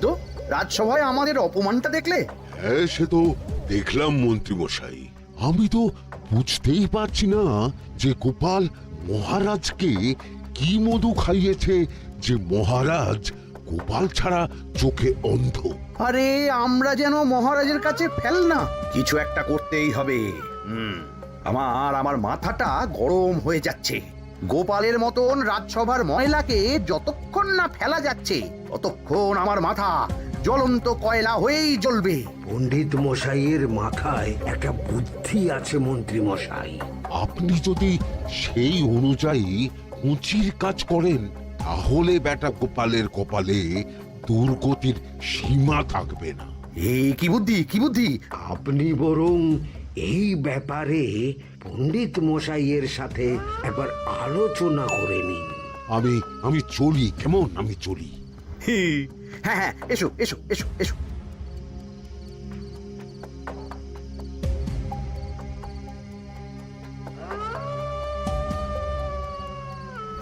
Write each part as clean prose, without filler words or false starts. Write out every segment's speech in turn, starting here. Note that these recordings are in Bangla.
তো রাজসভায় আমাদের অপমানটা দেখলে? হ্যাঁ, সে তো দেখলাম মন্ত্রী মশাই। আমি তো বুঝতেই পারছি না যে গোপাল মহারাজকে কি মধু খাইয়েছে যে মহারাজ গোপাল ছাড়া চোখে অন্ধ। আরে আমরা যেন মহারাজের কাছে ফেল না, কিছু একটা করতেই হবে। আমার মাথাটা গরম হয়ে যাচ্ছে। গোপালের মতন রাজসভার ময়লাকে যতক্ষণ না ফেলা যাচ্ছে ততক্ষণ আমার মাথা জ্বলন্ত কয়লা হয়েই জ্বলবে। পণ্ডিত মশাইয়ের মাথায় একটা বুদ্ধি আছে মন্ত্রী মশাই। আপনি যদি সেই অনুযায়ী উঁচির কাজ করেন তাহলে বেটা গোপালের কপালে দুর্গতির সীমা থাকবে না। এই কি বুদ্ধি, কি বুদ্ধি? আপনি বরং এই ব্যাপারে পণ্ডিত মশাইয়ের সাথে একবার আলোচনা করে নিন। আমি চলি, কেমন? আমি চলি। হ্যাঁ হ্যাঁ, এসো এসো এসো এসো।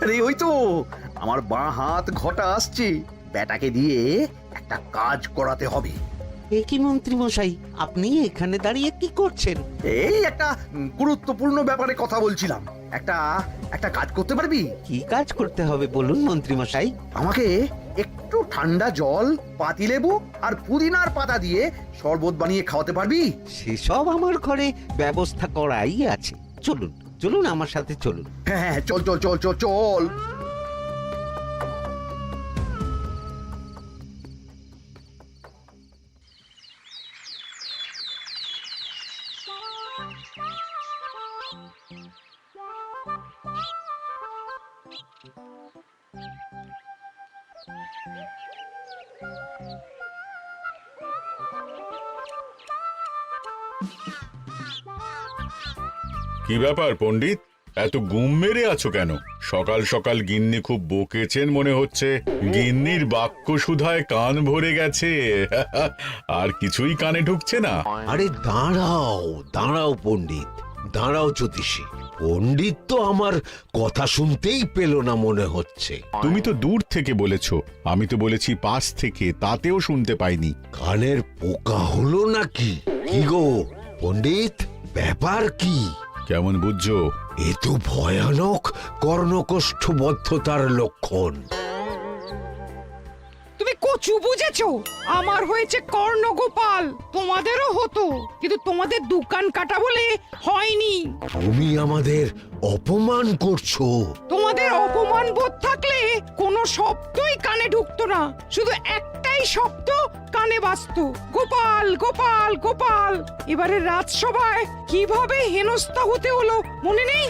আরে ওই তো আমার বাঁ হাত ঘটা আসছে, বেটাকে দিয়ে একটা কাজ করাতে হবে। এ কি মন্ত্রী মশাই, আপনি এখানে দাঁড়িয়ে কি করছেন? এই একটা গুরুত্বপূর্ণ ব্যাপারে কথা বলছিলাম। একটা একটা কাজ করতে পারবি? কি কাজ করতে হবে বলুন মন্ত্রী মশাই। আমাকে একটু ঠান্ডা জল, পাতিলেবু আর পুদিনার পাতা দিয়ে শরবত বানিয়ে খাওয়াতে পারবি? সেসব আমার ঘরে ব্যবস্থা করাই আছে। চলুন চলুন আমার সাথে চলুন। হ্যাঁ হ্যাঁ, চল চল চল চল চল। কি ব্যাপার পণ্ডিত, এত গুম মেরে আছো কেন? সকাল সকাল গিন্নি খুব বকেছেন মনে হচ্ছে। গিন্নির বাক্য সুধায় কান ভরে গেছে, আর কিছুই কানে ঢুকছে না। আরে দাঁড়াও দাঁড়াও পণ্ডিত, দাঁড়াও জ্যোতিষী। পণ্ডিত তো আমার কথা শুনতেই পেল না মনে হচ্ছে। তুমি তো দূর থেকে বলেছো, আমি তো বলেছি পাশ থেকে, তাতেও শুনতে পাইনি। কানের পোকা হলো নাকি? কি গো পণ্ডিত, ব্যাপার কি? কেমন বুঝছো? এ তো ভয়ানক কর্ণকোষ্ঠবদ্ধতার লক্ষণ। তুমি কচু বুঝেছো? আমার হয়েছে কর্ণগোপাল, তোমাদেরও হতো, কিন্তু তোমাদের দোকান কাটা বলে হয়নি। তুমি আমাদের অপমান করছো। তোমাদের অপমান বোধ থাকলে কোনো শব্দই কানে ঢুকতো না, শুধু একটাই শব্দ কানে বাজতো, গোপাল গোপাল গোপাল। এবারে রাজসভায় কিভাবে হেনস্থা হতে হলো মনে নেই?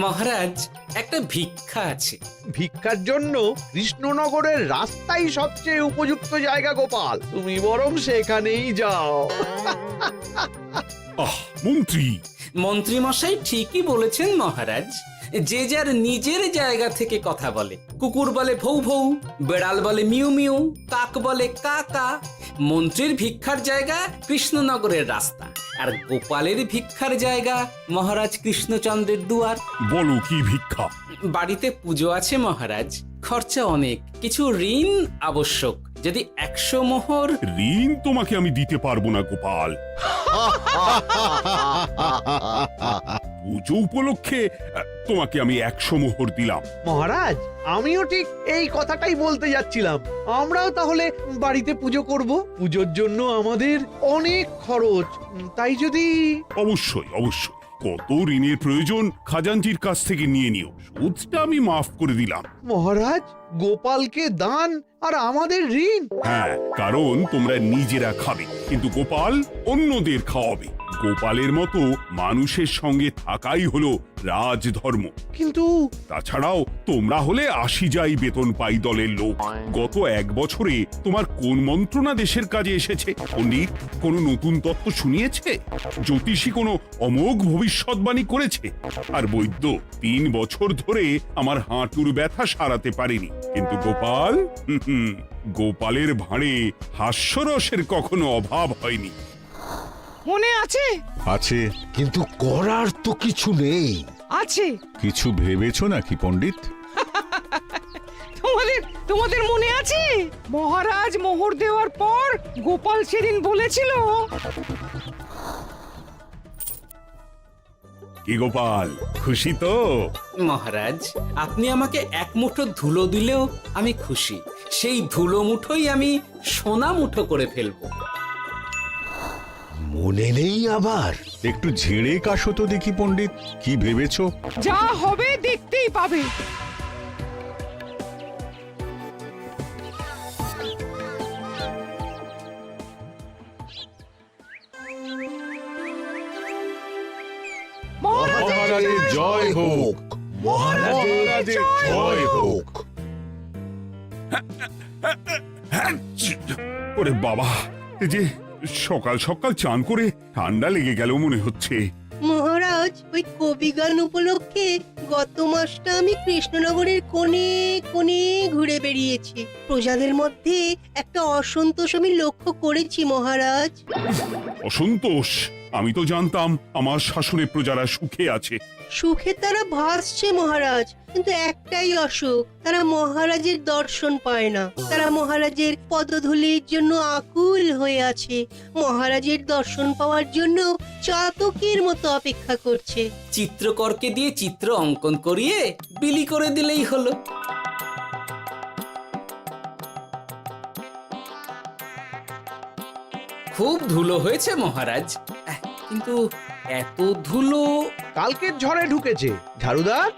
মহারাজ, একটা ভিক্ষা আছে। ভিক্ষার জন্য কৃষ্ণনগরের রাস্তাই সবচেয়ে উপযুক্ত জায়গা গোপাল, তুমি বরং সেখানেই যাও। মন্ত্রী, মন্ত্রী মশাই ঠিকই বলেছেন মহারাজ। যে যার নিজের জায়গা থেকে কথা বলে। কুকুর বলে ভৌ ভৌ, বেড়াল বলে মিউ মিউ, কাক বলে কা কা। মন্ত্রীর ভিক্ষার জায়গা কৃষ্ণনগরের রাস্তা, আর গোপালের ভিক্ষার জায়গা মহারাজ কৃষ্ণচন্দ্রের দুয়ার। বলো কি ভিক্ষা? বাড়িতে পুজো আছে মহারাজ, খরচা অনেক, কিছু ঋণ আবশ্যক। যদি 100 মোহর। ঋণ তোমাকে আমি দিতে পারবো না গোপাল। পুজো উপলক্ষে তোমাকে আমি 100 মোহর দিলাম। মহারাজ, আমিও ঠিক এই কথাটাই বলতে যাচ্ছিলাম। আমরাও তাহলে বাড়িতে পুজো করব। পুজোর জন্য আমাদের অনেক খরচ, তাই যদি... অবশ্যই অবশ্যই, কত ঋণের প্রয়োজন খাজাঞ্চির কাছ থেকে নিয়ে নিও, সুদটা আমি মাফ করে দিলাম। মহারাজ, গোপালকে দান আর আমাদের ঋণ? হ্যাঁ, কারণ তোমরা নিজেরা খাবে, কিন্তু গোপাল অন্যদের খাওয়াবে। গোপালের মতো মানুষের সঙ্গে থাকাই হলো রাজধর্ম। কিন্তু তাছাড়াও তোমরা হলে 80 যাই বেতন পাই দলের লোক। গত 1 বছরে তোমার কোন মন্ত্রণা দেশের কাজে এসেছে? পণ্ডিত কোনো নতুন তত্ত্ব শুনিয়েছে? জ্যোতিষী কোনো অমোঘ ভবিষ্যৎবাণী করেছে? আর বৈদ্য 3 বছর ধরে আমার হাঁটুর ব্যথা সারাতে পারেনি। কিন্তু গোপাল, গোপালের ভাঁড়ে হাস্যরসের কখনো অভাব হয়নি। মনে আছে? আছে। কিন্তু করার তো কিছু নেই। আছে। কিছু ভেবেছো নাকি পণ্ডিত? তোমাদের মনে আছে মহারাজ মোহর দেওয়ার পর গোপাল সেদিন বলেছিল কি গোপাল, খুশি তো? মহারাজ আপনি আমাকে এক মুঠো ধুলো দিলেও আমি খুশি। সেই ধুলো মুঠোই আমি সোনা মুঠো করে ফেলবো। মনে নেই আবার? একটু ঝেড়ে কাশো তো দেখি পণ্ডিত, কি ভেবেছো? যা হবে দেখতেই পাবে। মহারাজের জয় হোক, মহারাজের জয় হোক। ওরে বাবা, এই যে সকাল সকাল চান করে ঠান্ডা লেগে গেল মনে হচ্ছে। মহারাজ, ওই কবি গান উপলক্ষে গত মাসটা আমি কৃষ্ণনগরের কোণে কোণে ঘুরে বেরিয়েছি। প্রজাদের মধ্যে একটা অসন্তোষ আমি লক্ষ্য করেছি মহারাজ। অসন্তোষ? আমি তো জানতাম আমার শাসনে প্রজারা সুখে আছে। সুখে তারা ভাসছে মহারাজ, কিন্তু একটাই অসুখ, তারা মহারাজের দর্শন পায় না। তারা মহারাজের পদধূলির জন্য আকুল হয়ে আছে, মহারাজের দর্শন পাওয়ার জন্য চাতকের মতো অপেক্ষা করছে। চিত্রকরকে দিয়ে চিত্র অঙ্কন করিয়ে বিলি করে দিলেই হলো। খুব ধুলো হয়েছে মহারাজ, কিন্তু এত ধুলো। কালকের ঝড়ে ঢুকেছে। ঝাড়ুদার,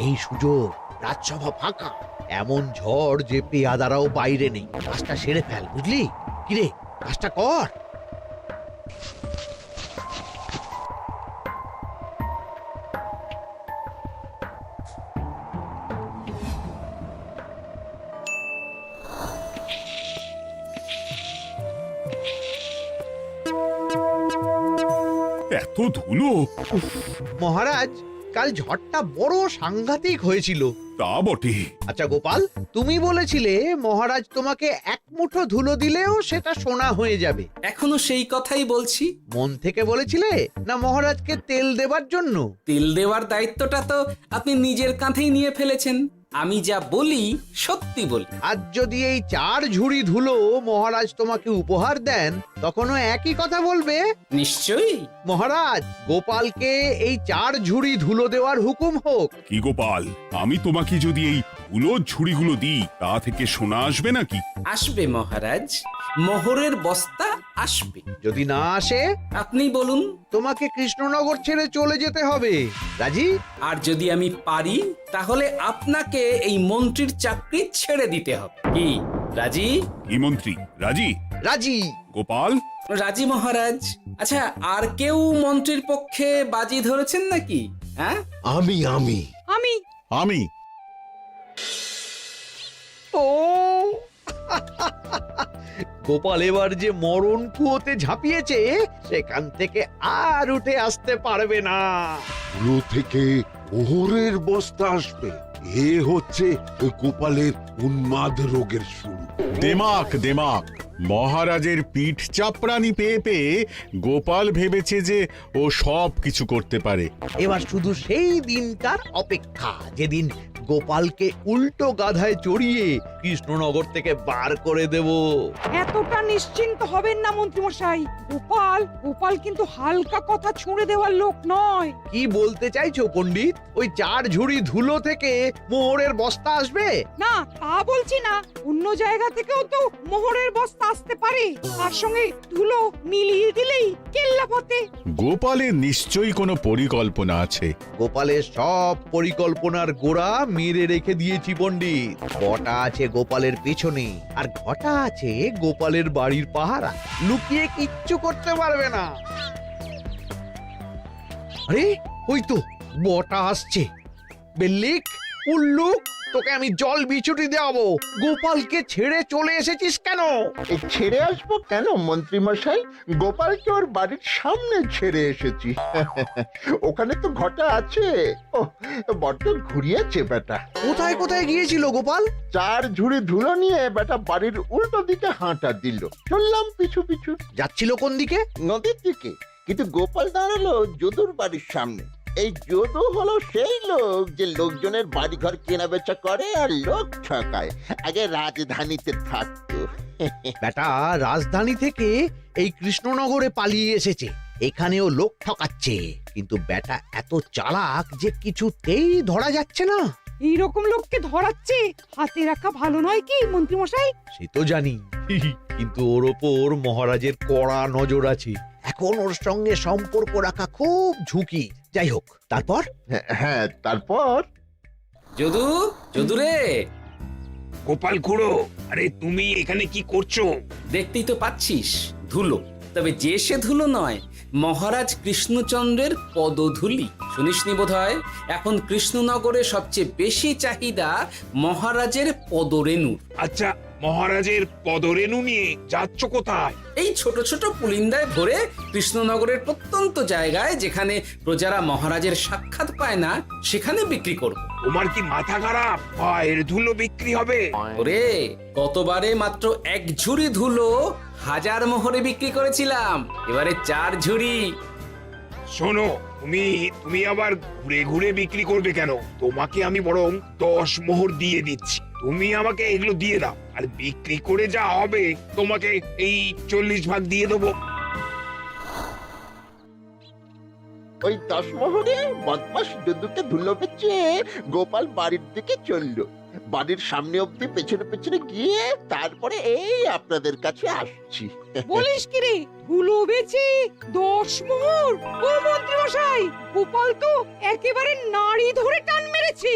এই সুযোগ, রাজসভা ফাঁকা, এমন ঝড় যে পেয়াদারাও বাইরে নেই। কাজটা সেরে ফেল, বুঝলি? কিরে, কাজটা কর। এত ধুলো! উফ, মহারাজ, কাল ঝড়টা বড় সাংঘাতিক হয়েছিল। তা বটে। আচ্ছা গোপাল, তুমি বলেছিলে মহারাজ তোমাকে এক মুঠো ধুলো দিলেও সেটা সোনা হয়ে যাবে। এখনো সেই কথাই বলছি। মন থেকে বলেছিলে না মহারাজকে তেল দেবার জন্য? তেল দেওয়ার দায়িত্বটা তো আপনি নিজের কাঁধেই নিয়ে ফেলেছেন। আমি যা বলি সত্যি বলি। আজ যদি এই 4 ঝুড়ি ধুলো মহারাজ তোমাকে উপহার দেন, তখনও একই কথা বলবে? নিশ্চয়ই। মহারাজ, গোপালকে এই 4 ঝুড়ি ধুলো দেওয়ার হুকুম হোক। কি গোপাল, আমি তোমাকে যদি এই ধুলো ঝুড়িগুলো দিই, তা থেকে সোনা আসবে নাকি? আসবে মহারাজ, মোহরের বস্তা আসবে। যদি না আসে, আপনি বলুন। তোমাকে কৃষ্ণনগর ছেড়ে চলে যেতে হবে। রাজি? আর যদি আমি পারি, তাহলে আপনাকে এই মন্ত্রীর চাকরি ছেড়ে দিতে হবে। কি রাজি? কি মন্ত্রী, রাজি? রাজি। গোপাল? রাজি মহারাজ। আচ্ছা, আর কেউ মন্ত্রীর পক্ষে বাজি ধরেছেন নাকি? হ্যাঁ, আমি আমি আমি আমি ও গোপাল এবার যে মরণ কুয়োতে ঝাঁপিয়েছে, সেখান থেকে আর উঠে আসতে পারবে না। কুলো থেকে মোহরের বস্তা আসবে, এ হচ্ছে গোপালের উন্মাদ রোগের শুরু। দেমাক দেমাক, মহারাজের পিঠ চাপড়ানি পেয়ে পেয়ে গোপাল ভেবেছে যে ও সব কিছু করতে পারে। এবার শুধু সেই দিনটার অপেক্ষা, যেদিন গোপালকে উল্টো গাধায় চড়িয়ে কৃষ্ণনগর থেকে বার করে দেব। এতটা নিশ্চিন্ত হবেন না মন্ত্রীমশাই। গোপাল গোপাল কিন্তু হালকা কথা ছুঁড়ে দেওয়ার লোক নয়। কি বলতে চাইছো পণ্ডিত? ওই 4 ঝুড়ি ধুলো থেকে মোহরের বস্তা আসবে? না, তা বলছি না। অন্য জায়গা থেকেও তো মোহরের বস্তা আসতে পারে। তার সঙ্গে ধুলো মিলিয়ে দিলেই কেল্লা ফতে। গোপালের নিশ্চয়ই কোনো পরিকল্পনা আছে। গোপালের সব পরিকল্পনার গোড়া মেরে রেখে দিয়েছি পণ্ডিত। বটা আছে গোপালের পেছনে, আর ঘটা আছে গোপালের বাড়ির পাহারা। লুকিয়ে কিচ্ছু করতে পারবে না। আরে ওই তো বটা আসছে। বেল্লিক, উল্লুক, তোকে আমি জল বিছুটি দেওয়াবো। গোপালকে ছেড়ে চলে এসেছিস কেন? ছেড়ে আসবো কেন মন্ত্রী মশাই? গোপালকে ওর বাড়ির সামনে ছেড়ে এসেছি। ওখানে তো ঘটা আছে। ও বড্ড ঘুরিয়েছে বেটা। কোথায় কোথায় গিয়েছিল গোপাল? 4 ঝুড়ি ধুলো নিয়ে বেটা বাড়ির উল্টো দিকে হাঁটা দিল। চললাম পিছু পিছু যাচ্ছিল কোন দিকে? নদীর দিকে, কিন্তু গোপাল দাঁড়ালো যদুর বাড়ির সামনে। এই যদু হলো সেই লোক যে লোকজনের বাড়িঘর কেনা বেচা করে আর লোক ঠকায়। আগে রাজধানীতে থাকতো। বেটা রাজধানী থেকে এই কৃষ্ণনগরে পালিয়ে এসেছে, এখানেও লোক ঠকাচ্ছে। কিন্তু বেটা এত চালাক যে কিছুতেই ধরা যাচ্ছে না। এইরকম লোককে ধরাচ্ছে হাতে রাখা ভালো নয় কি মন্ত্রী মশাই? সে তো জানি, কিন্তু ওর ওপর মহারাজের কড়া নজর আছে। এখন ওর সঙ্গে সম্পর্ক রাখা খুব ঝুঁকি। যাই হোক, তারপর? হ্যাঁ, তারপর যদু, যদু রে, গোপাল খুড়ো, আরে তুমি এখানে কি করছো? দেখতেই তো পাচ্ছিস ধুলো। তবে যে সে ধুলো নয়, মহারাজ কৃষ্ণচন্দ্রের পদধূলি। শুনিসনি বোধহয় এখন কৃষ্ণনগরে সবচেয়ে বেশি চাহিদা মহারাজের পদরেণু। আচ্ছা, মহারাজের পদরেণু নিয়ে যাচ্ছ কোথায়? এই ছোট ছোট পুলিন্দায় ভরে কৃষ্ণনগরের প্রত্যন্ত জায়গায় যেখানে প্রজারা মহারাজের সাক্ষাৎ পায় না সেখানে বিক্রি করব। তোমার কি মাথা খারাপ? পায়ের ধুলো বিক্রি হবে? ওরে, গতবারে মাত্র 1 ঝুড়ি ধুলো 1000 মোহরে বিক্রি করেছিলাম, এবারে 4 ঝুড়ি। শোনো, তুমি আবার ঘুরে ঘুরে বিক্রি করবে কেন? তোমাকে আমি বরং 10 মোহর দিয়ে দিচ্ছি। তুমি আমাকে এগুলো দিয়ে দাও, আর বিক্রি করে যা হবে তোমাকে এই 40 ভাগ দিয়ে দেবো। ওই 10 মোহরে বদমাস যদুকে ধুলো বেচে গোপাল বাড়ির দিকে চললো। বাড়ির সামনে অব্দি পেছনে পেছনে গিয়ে তারপরে এই আপনাদের কাছে আসছি। বলিস কি রে, ধুলো বেচে 10 মোহর? ও মন্ত্রী মশাই, গোপাল তো একেবারে নাড়ি ধরে টান মেরেছে।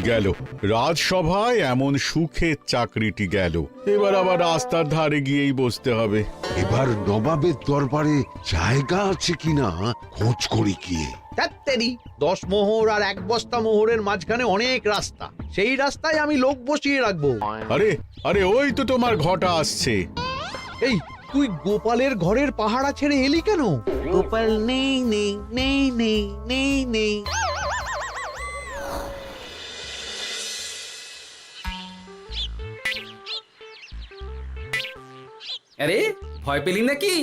গেল রাজসভায় এমন সুখের চাকরিটি গেল। এবার আবার রাস্তার ধারে গিয়েই বসতে হবে। এবার নবাবের দরবারে জায়গা আছে কিনা খোঁজ করি গিয়ে। ধ্যাত্তেরি, 10 মোহর আর 1 বস্তা মোহরের মাঝখানে অনেক রাস্তা। সেই রাস্তায় আমি লোক বসিয়ে রাখবো। আরে আরে, ওই তো তোমার ঘটা আসছে। এই, তুই গোপালের ঘরের পাহারা ছেড়ে এলি কেন? গোপাল নেই নেই নেই নেই নেই নেই। আরে, ভয় পেলি নাকি?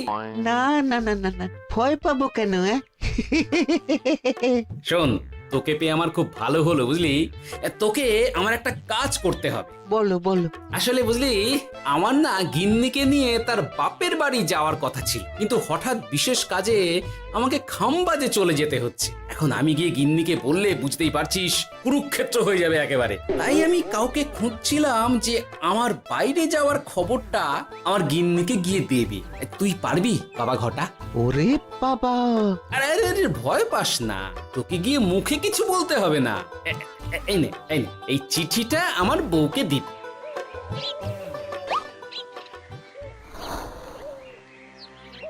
না না না না না, ভয় পাবো কেন? শোন, তোকে পেয়ে আমার খুব ভালো হলো বুঝলি। তোকে আমার একটা কাজ করতে হবে। বলো বলো। আসলে বুঝলি, আমার না গিন্নিকে নিয়ে তার বাপের বাড়ি যাওয়ার কথা ছিল, কিন্তু হঠাৎ বিশেষ কাজে আমাকে খামবাজে চলে যেতে হচ্ছে। এখন আমি গিয়ে গিন্নিকে বললে বুঝতেই পারছিস কুরুক্ষেত্র হয়ে যাবে একেবারে। তাই আমি কাউকে খুঁজছিলাম যে আমার বাইরে যাওয়ার খবরটা আমার গিন্নিকে গিয়ে দেবে। তুই পারবি বাবা ঘটা? ওরে বাবা! আরে আরে আরে, ভয় পাস না, তোকে গিয়ে মুখে কিছু বলতে হবে না। এই নে, এই চিঠিটা আমার বউকে দিবি।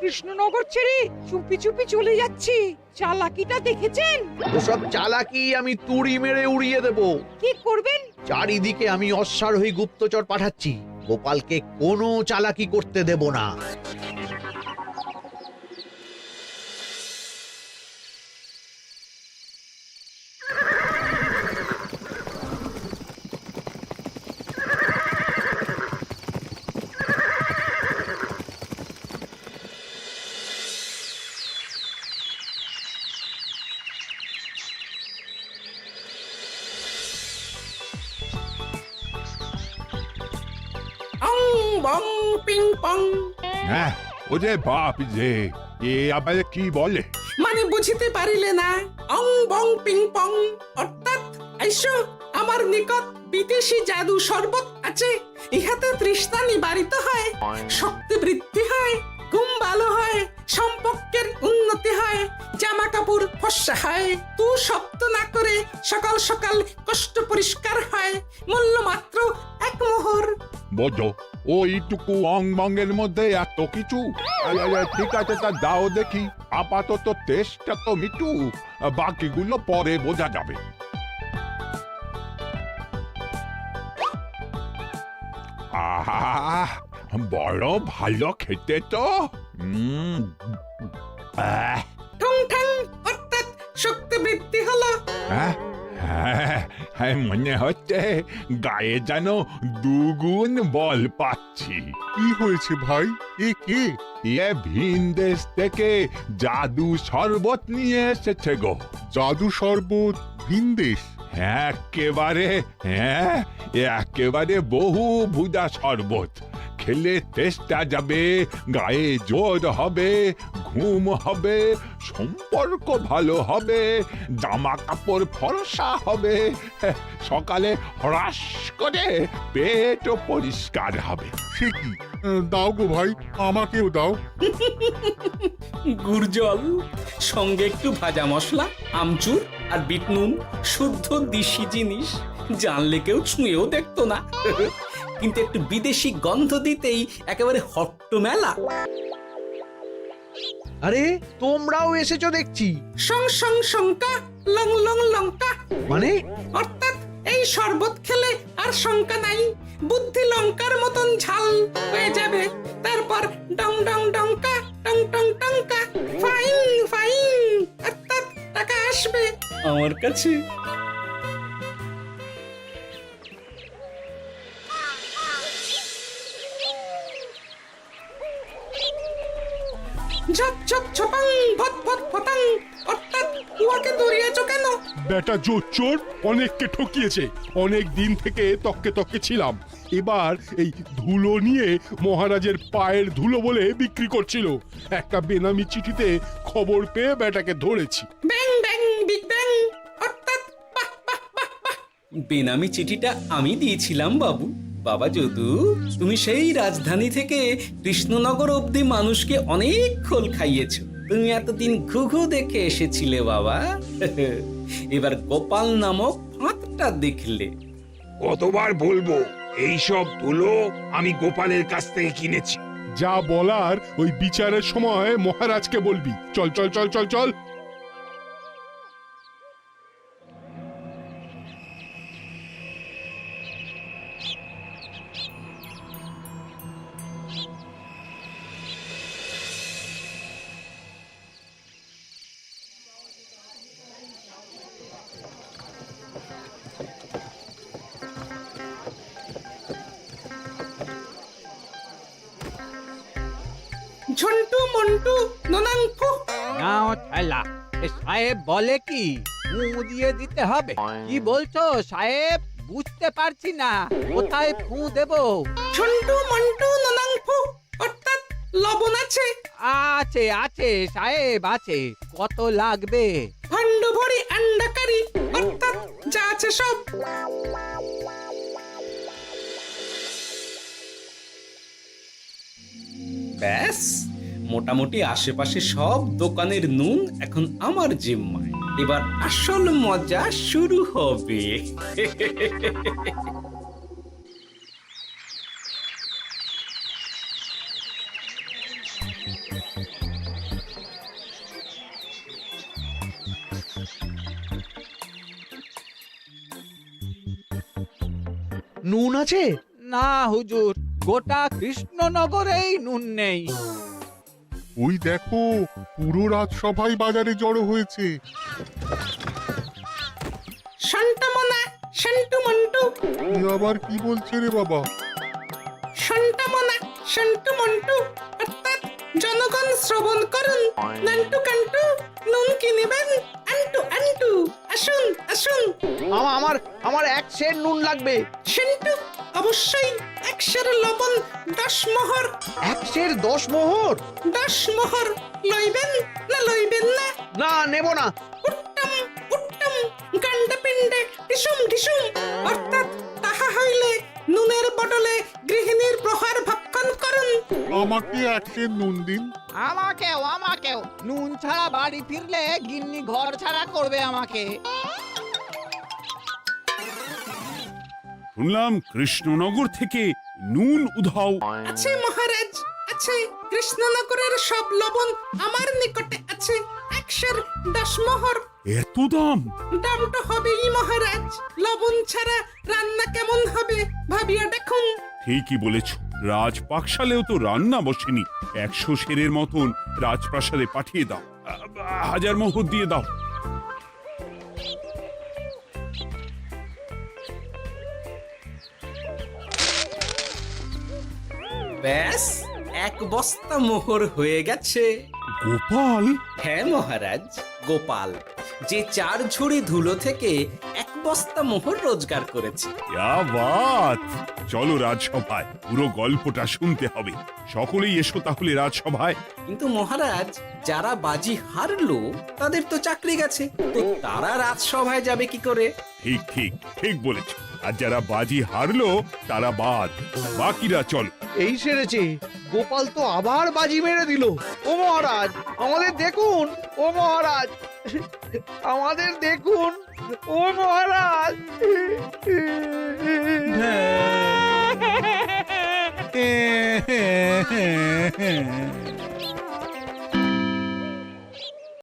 কৃষ্ণনগর ছেড়ে চুপি চুপি চলে যাচ্ছি, চালাকিটা দেখেছেন? ওসব চালাকি আমি তুড়ি মেরে উড়িয়ে দেব। কি করবেন? চারিদিকে আমি অশ্বারোহী গুপ্তচর পাঠাচ্ছি। গোপালকে কোনো চালাকি করতে দেব না। অং বং পিং পং। হ্যাঁ, ওরে বাপ যে, এ আবার কি বলে? মানে বুঝিতে পারিলে না? অং বং পিং পং অর্থাৎ আইসো আমার নিকট বিদেশি জাদু শরবত আছে। ইহাতে তৃষ্ণা নিবারিত হয়, শক্তি বৃদ্ধি হয়, ঘুম ভালো হয়, সম্পর্কের উন্নতি হয়, জামা কাপড় ফর্সা হয়, তু শব্দ না করে সকাল সকাল কষ্ট পরিষ্কার হয়। মূল্য মাত্র 1 মোহর। বোঝো, ওইটুকু অং বঙ্গের মধ্যে এত কিছু? ঠিক আছে, তা দাও দেখি। আপাতত টেস্টটা তো মিটু, বাকিগুলো পরে বোঝা যাবে। আহ বড় ভালো খেতে তো আহ, ঠং ঠং অর্থাৎ শক্তি বৃদ্ধি হলো। হ্যাঁ হ্যাঁ মনে হচ্ছে গায়ে যেন দুগুণ বল পাচ্ছি। কি হয়েছে ভাই? এ কে? এ ভিন দেশ থেকে জাদু শরবত নিয়ে এসেছে গো। জাদু শরবত ভিন দেশ? একেবারে বহু ভুজা শরবত। খেলে তেষ্টা যাবে, গায়ে জোর হবে, ঘুম হবে, সম্পর্ক ভালো হবে, জামা কাপড় ফর্সা হবে, সকালে হ্রাস করে পেটও পরিষ্কার হবে। সে কি? দাও গো ভাই, আমাকেও দাও। গুড় জল, সঙ্গে একটু ভাজা মশলা, আমচুর আর বিট নুন, শুদ্ধ দেশি জিনিস। জানলে কেউ ছুঁয়েও দেখতো না, কিন্তু একটু বিদেশি গন্ধ দিতেই একেবারে হট্ট মেলা। আরে তোমরাও এসেছো দেখছি। সং সং শঙ্কা, লং লং লঙ্কা। মানে অর্থাৎ এই শরবত খেলে আর শঙ্কা নাই, বুদ্ধি লঙ্কার মতন ঝাল হয়ে যাবে। তারপর ডং ডং ডঙ্কা, টং টং টঙ্কা, ফাইন ফাইন, অর্থাৎ টাকা আসবে আমার কাছে। ঝপ ঝপ ঝপাং, ভট ভট ফটাং, অর্থাৎ উহাকে দৌড়িয়েছো কেন? বেটা জোচ্চোর অনেককে ঠকিয়েছে। অনেক দিন থেকে তককে তককে ছিলাম। এবার এই ধুলো নিয়ে মহারাজের পায়ের ধুলো বলে বিক্রি করছিল। একটা বেনামি চিঠিতে খবর পেয়ে বেটাকে ধরেছি। ব্যাং ব্যাং বিগ ব্যাং, অর্থাৎ বাহ বাহ বাহ বাহ। বেনামি চিঠিটা আমি দিয়েছিলাম বাবু। বাবা যদু, তুমি সেই রাজধানী থেকে কৃষ্ণনগর অবধি মানুষকে অনেক খোল খাইয়েছো। তুমি এতদিন ঘুঘু দেখে এসেছিলে বাবা, এবার গোপাল নামক ফাঁদটা দেখলে। কতবার বলবো এইসব ধুলো আমি গোপালের কাছ থেকে কিনেছি। যা বলার ওই বিচারের সময় মহারাজকে বলবি। চল চল চল চল চল। ঝন্টু মন্টু ননাং ফু। নাও ঠেলা। সাহেব বলে কি ফু দিয়ে দিতে হবে? কি বলছো সাহেব? বুঝতে পারছি না, কোথায় ফু দেব? ঝন্টু মন্টু ননাং ফু, অর্থাৎ লবণ আছে? আছে আছে সাহেব আছে। কত লাগবে? ভান্ড ভরি আন্ডাকারি, অর্থাৎ যা আছে সব। ব্যাস, মোটামুটি আশেপাশে সব দোকানের নুন এখন আমার জিম্মায়। এবার আসল মজা শুরু হবে। নুন আছে? না হুজুর, গোটা কৃষ্ণনগরেই নুন নেই। ওই দেখো, পুরো রাজসভাই বাজারে জড়ো হয়েছে। শান্তামনা, শান্টু মন্টু। এ আবার কি বলছে রে বাবা? শান্তামনা, শান্টু মন্টু, অর্থাৎ জনগণ শ্রবণ করুন। নান্টু কান্টু, নুন কি নেবেন? আন্টু আন্টু, আসুন আসুন। আমার আমার এক সের নুন লাগবে। শান্টু, অবশ্যই 100 লবণ 10 মোহর। 100 10 মোহর? 10 মোহর লইবেন না লইবেন না? না, নেব না। উত্তম উত্তম, গান্ডা পিণ্ডে ঢিসুম ঢিসুম, অর্থাৎ তাহা হইলে নুনের বদলে গৃহিণীর প্রহার ভক্ষণ করুন। আমাকে 1 সের নুন দিন। আমাকেও আমাকেও। নুন ছাড়া বাড়ি ফিরলে গিন্নি ঘর ছাড়া করবে আমাকে। শুনলাম কৃষ্ণনগর থেকে নুন উধাও। আছে মহারাজ, আছে। কৃষ্ণনগরের সব লবণ আমার নিকটে আছে। 110 মোহর। এত দাম? দাম তো হবেই মহারাজ। লবণ ছাড়া রান্না কেমন হবে ভাবিয়া দেখুন। ঠিকই বলেছ। রাজপাকশালেও তো রান্না বসেনি। 100 সেরের মতন রাজপ্রাসাদে পাঠিয়ে দাও। 1000 মোহর দিয়ে দাও। ব্যাস 1 বস্তা মোহর হয়ে গেছে। গোপাল, হ্যাঁ মহারাজ, গোপাল যে 4 ঝুড়ি ধুলো থেকে 1 বস্তা মোহর রোজগার করেছে। ইয়া বাত! চলো রাজসভায়, পুরো গল্পটা শুনতে হবে। সকলেই এসো তাহলে রাজসভায়। কিন্তু মহারাজ, যারা বাজি হারলো তাদের তো চাকরি গেছে, তো তারা রাজসভায় যাবে কি করে? ঠিক ঠিক ঠিক বলেছ। আর যারা বাজি হারলো তারা বাদ, বাকিরা চলো। এই সেরেছে, গোপাল তো আবার বাজি মেরে দিল। ও মহারাজ, আমাদের দেখুন। ও মহারাজ, আমাদের দেখুন। ও মহারাজ।